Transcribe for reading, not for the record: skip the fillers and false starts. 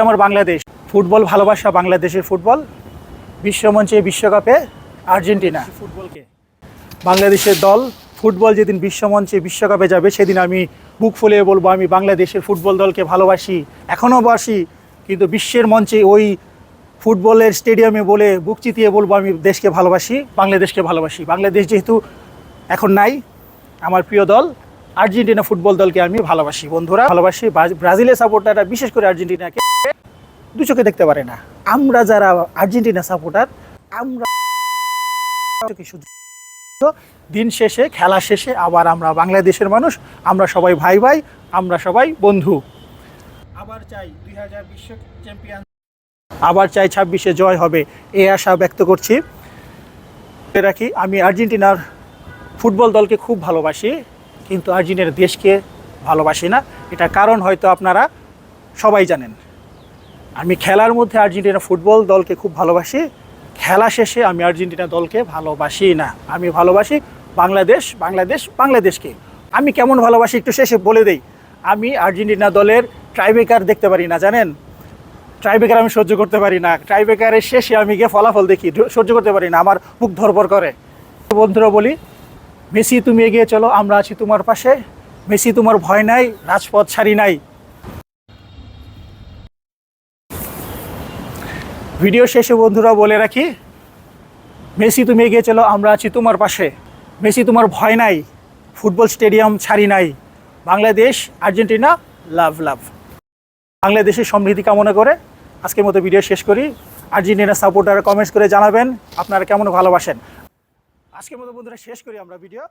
আমার বাংলাদেশ, ফুটবল ভালোবাসা, বাংলাদেশের ফুটবল, বিশ্বমঞ্চে বিশ্বকাপে আর্জেন্টিনা ফুটবলকে, বাংলাদেশের দল ফুটবল যেদিন বিশ্বমঞ্চে বিশ্বকাপে যাবে সেদিন আমি বুক ফুলিয়ে বলবো আমি বাংলাদেশের ফুটবল দলকে ভালোবাসি, এখনও বাসি। কিন্তু বিশ্বের মঞ্চে ওই ফুটবলের স্টেডিয়ামে বলে বুক চিতিয়ে বলবো আমি দেশকে ভালোবাসি, বাংলাদেশকে ভালোবাসি। বাংলাদেশ যেহেতু এখন নাই, আমার প্রিয় দল আর্জেন্টিনা ফুটবল দলকে আমি ভালোবাসি। বন্ধুরা ভালোবাসি। ব্রাজিলের সাপোর্টাররা বিশেষ করে আর্জেন্টিনাকে দু চোখে দেখতে পারে না। আমরা যারা আর্জেন্টিনা সাপোর্টার, আমরা দিন শেষে, খেলা শেষে আবার আমরা বাংলাদেশের মানুষ, আমরা সবাই ভাই ভাই, আমরা সবাই বন্ধু। আবার চাই 2000 বিশ্ব চ্যাম্পিয়ন, আবার চাই 26-এ জয় হবে, এই আশা ব্যক্ত করছি। রাখি আমি আর্জেন্টিনার ফুটবল দলকে খুব ভালোবাসি, কিন্তু আর্জেন্টিনার দেশকে ভালোবাসি না। এটা কারণ হয়তো আপনারা সবাই জানেন। আমি খেলার মধ্যে আর্জেন্টিনা ফুটবল দলকে খুব ভালোবাসি, খেলা শেষে আমি আর্জেন্টিনা দলকে ভালোবাসি না। আমি ভালোবাসি বাংলাদেশ, বাংলাদেশ, বাংলাদেশকে। আমি কেমন ভালোবাসি একটু শেষে বলে দেই। আমি আর্জেন্টিনা দলের ট্রাইব্রেকার দেখতে পারি না, জানেন? ট্রাইব্রেকার আমি সহ্য করতে পারি না। ট্রাইব্রেকারের শেষে আমি গিয়ে ফলাফল দেখি, সহ্য করতে পারি না, আমার বুক ধরপর করে। বন্ধুরা বলি, মেসি তুমি এগিয়ে চলো, আমরা আছি তোমার পাশে। মেসি তোমার ভয় নাই, রাজপথ ছাড়ি নাই। ভিডিও শেষে বন্ধুরা বলে রাখি, মেসি তুমি এগিয়ে চলো, আমরা আছি তোমার পাশে। মেসি তোমার ভয় নাই, ফুটবল স্টেডিয়াম ছাড়ি নাই। বাংলাদেশ, আর্জেন্টিনা, লাভ লাভ। বাংলাদেশের সমৃদ্ধি কামনা করে আজকের মতো ভিডিও শেষ করি। আর্জেন্টিনা সাপোর্টার কমেন্টস করে জানাবেন আপনারা কেমন ভালোবাসেন। আজকের মতো বন্ধুরা শেষ করি আমরা ভিডিও।